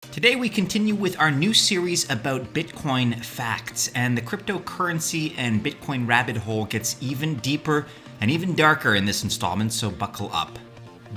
Today we continue with our new series about Bitcoin facts, and the cryptocurrency and Bitcoin rabbit hole gets even deeper and even darker in this installment, so buckle up.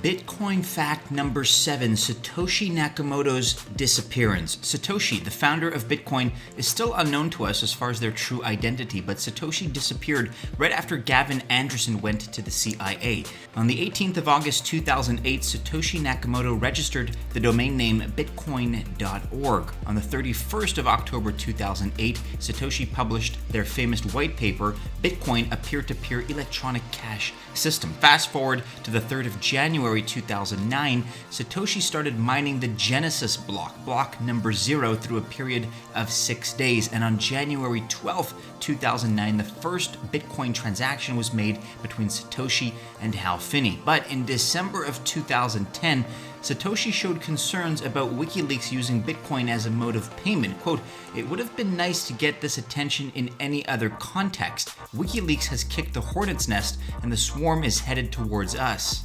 Bitcoin fact number 7, Satoshi Nakamoto's disappearance. Satoshi, the founder of Bitcoin, is still unknown to us as far as their true identity, but Satoshi disappeared right after Gavin Andresen went to the CIA. On the 18th of August 2008, Satoshi Nakamoto registered the domain name bitcoin.org. On the 31st of October 2008, Satoshi published their famous white paper, Bitcoin, a peer-to-peer electronic cash system. Fast forward to the 3rd of January 2009, Satoshi started mining the Genesis block number 0, through a period of 6 days. And on January 12th, 2009, the first Bitcoin transaction was made between Satoshi and Hal Finney. But in December of 2010, Satoshi showed concerns about WikiLeaks using Bitcoin as a mode of payment. Quote, "It would have been nice to get this attention in any other context. WikiLeaks has kicked the hornet's nest and the swarm is headed towards us."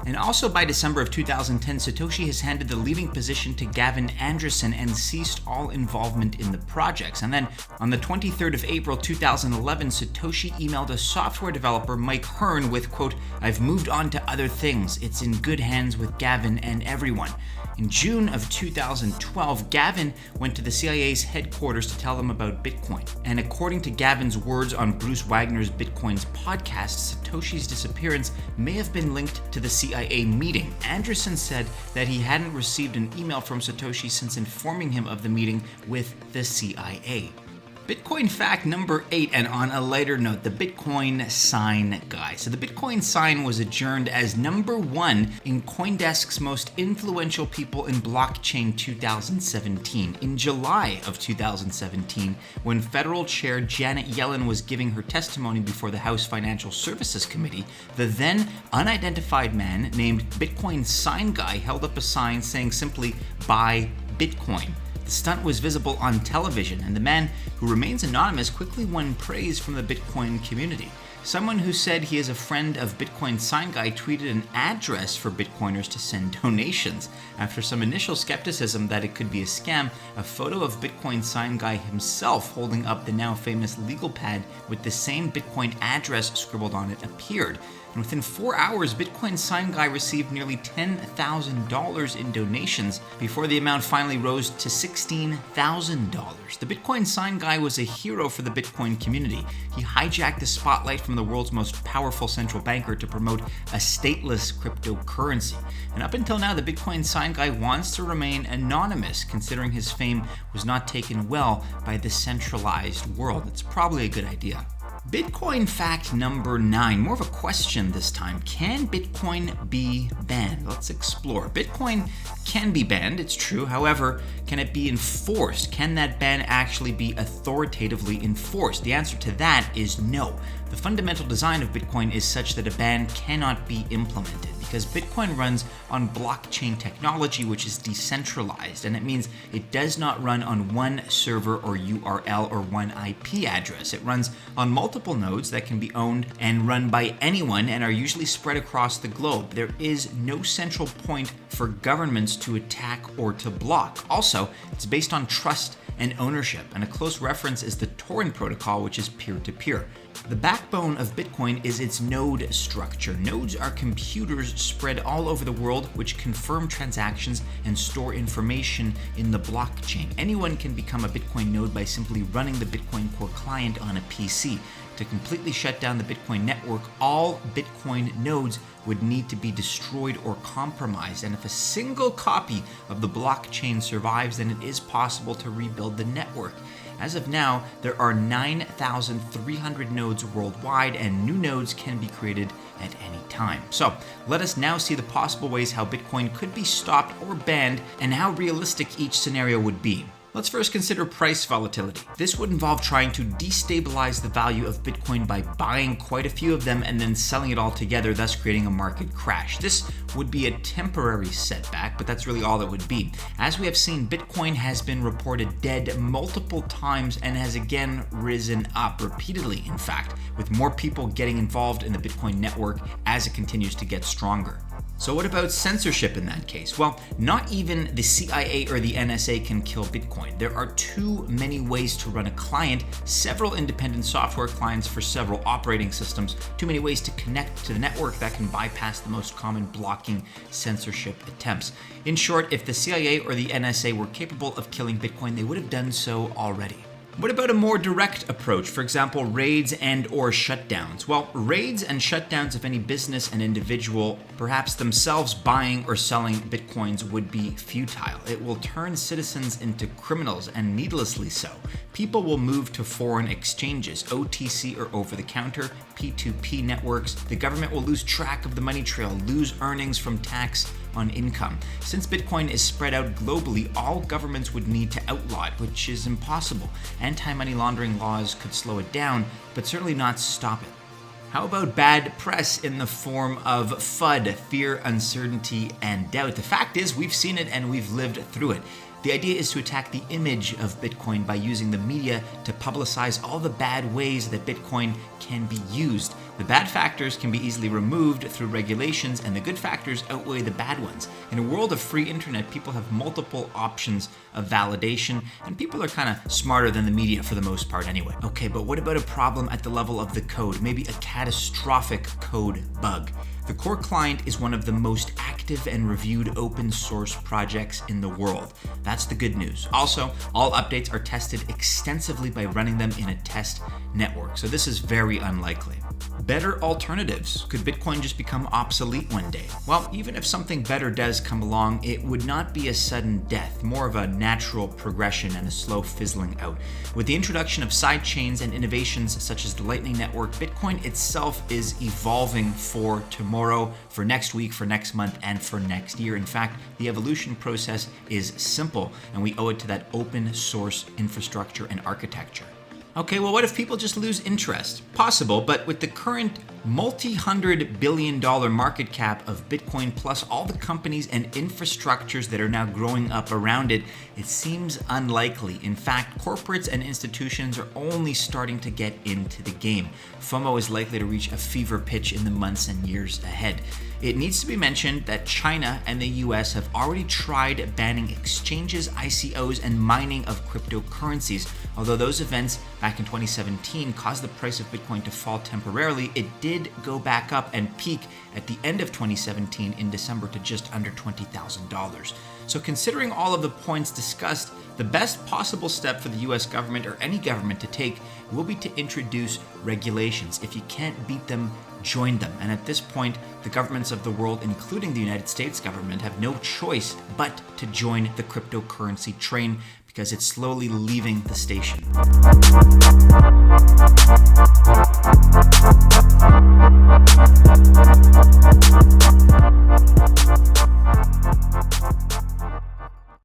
And also by December of 2010, Satoshi has handed the leading position to Gavin Andresen and ceased all involvement in the projects. And then on the 23rd of April 2011, Satoshi emailed a software developer, Mike Hearn, with, quote, "I've moved on to other things. It's in good hands with Gavin and everyone." In June of 2012, Gavin went to the CIA's headquarters to tell them about Bitcoin. And according to Gavin's words on Bruce Wagner's Bitcoins podcast, Satoshi's disappearance may have been linked to the CIA meeting. Andresen said that he hadn't received an email from Satoshi since informing him of the meeting with the CIA. Bitcoin fact number 8, and on a lighter note, the Bitcoin sign guy. So the Bitcoin sign was adjourned as number 1 in CoinDesk's most influential people in blockchain 2017. In July of 2017, when federal chair Janet Yellen was giving her testimony before the House Financial Services Committee, the then unidentified man named Bitcoin sign guy held up a sign saying simply, "Buy Bitcoin." The stunt was visible on television, and the man, who remains anonymous, quickly won praise from the Bitcoin community. Someone who said he is a friend of Bitcoin sign guy tweeted an address for Bitcoiners to send donations. After some initial skepticism that it could be a scam, a photo of Bitcoin sign guy himself holding up the now famous legal pad with the same Bitcoin address scribbled on it appeared. And within 4 hours, Bitcoin sign guy received nearly $10,000 in donations before the amount finally rose to $16,000. The Bitcoin sign guy was a hero for the Bitcoin community. He hijacked the spotlight from the world's most powerful central banker to promote a stateless cryptocurrency. And up until now, the Bitcoin sign guy wants to remain anonymous, considering his fame was not taken well by the centralized world. It's probably a good idea. Bitcoin fact number 9, more of a question this time. Can Bitcoin be banned? Let's explore. Bitcoin can be banned, it's true. However, can it be enforced? Can that ban actually be authoritatively enforced? The answer to that is no. The fundamental design of Bitcoin is such that a ban cannot be implemented, because Bitcoin runs on blockchain technology, which is decentralized, and it means it does not run on one server or URL or one IP address. It runs on multiple nodes that can be owned and run by anyone and are usually spread across the globe. There is no central point for governments to attack or to block. Also, it's based on trust and ownership, and a close reference is the Torrent protocol, which is peer-to-peer. The backbone of Bitcoin is its node structure. Nodes are computers spread all over the world which confirm transactions and store information in the blockchain. Anyone can become a Bitcoin node by simply running the Bitcoin Core client on a PC. To completely shut down the Bitcoin network, all Bitcoin nodes would need to be destroyed or compromised. And if a single copy of the blockchain survives, then it is possible to rebuild the network. As of now, there are 9,300 nodes worldwide, and new nodes can be created at any time. So let us now see the possible ways how Bitcoin could be stopped or banned and how realistic each scenario would be. Let's first consider price volatility. This would involve trying to destabilize the value of Bitcoin by buying quite a few of them and then selling it all together, thus creating a market crash. This would be a temporary setback, but that's really all it would be. As we have seen, Bitcoin has been reported dead multiple times and has again risen up repeatedly, in fact, with more people getting involved in the Bitcoin network as it continues to get stronger. So what about censorship in that case? Well, not even the CIA or the NSA can kill Bitcoin. There are too many ways to run a client, several independent software clients for several operating systems, too many ways to connect to the network that can bypass the most common blocking censorship attempts. In short, if the CIA or the NSA were capable of killing Bitcoin, they would have done so already. What about a more direct approach, for example, raids and or shutdowns? Well, raids and shutdowns of any business and individual, perhaps themselves buying or selling Bitcoins, would be futile. It will turn citizens into criminals, and needlessly so. People will move to foreign exchanges, OTC or over-the-counter, P2P networks. The government will lose track of the money trail, lose earnings from tax on income. Since Bitcoin is spread out globally, all governments would need to outlaw it, which is impossible. Anti-money laundering laws could slow it down, but certainly not stop it. How about bad press in the form of FUD, fear, uncertainty, and doubt? The fact is, we've seen it and we've lived through it. The idea is to attack the image of Bitcoin by using the media to publicize all the bad ways that Bitcoin can be used. The bad factors can be easily removed through regulations, and the good factors outweigh the bad ones. In a world of free internet, people have multiple options of validation, and people are kind of smarter than the media for the most part anyway. Okay, but what about a problem at the level of the code? Maybe a catastrophic code bug. The core client is one of the most active and reviewed open source projects in the world. That's the good news. Also, all updates are tested extensively by running them in a test network, so this is very unlikely. Better alternatives. Could Bitcoin just become obsolete one day? Well, even if something better does come along, it would not be a sudden death, more of a natural progression and a slow fizzling out. With the introduction of sidechains and innovations such as the Lightning Network, Bitcoin itself is evolving for tomorrow, for next week, for next month, and for next year. In fact, the evolution process is simple, and we owe it to that open source infrastructure and architecture. Okay, well, what if people just lose interest? Possible, but with the current multi-$100 billion market cap of Bitcoin, plus all the companies and infrastructures that are now growing up around it, it seems unlikely. In fact, corporates and institutions are only starting to get into the game. FOMO is likely to reach a fever pitch in the months and years ahead. It needs to be mentioned that China and the US have already tried banning exchanges, ICOs, and mining of cryptocurrencies. Although those events back in 2017 caused the price of Bitcoin to fall temporarily, it did go back up and peak at the end of 2017 in December to just under $20,000. So considering all of the points discussed, the best possible step for the US government or any government to take will be to introduce regulations. If you can't beat them, join them. And at this point, the governments of the world, including the United States government, have no choice but to join the cryptocurrency train because it's slowly leaving the station.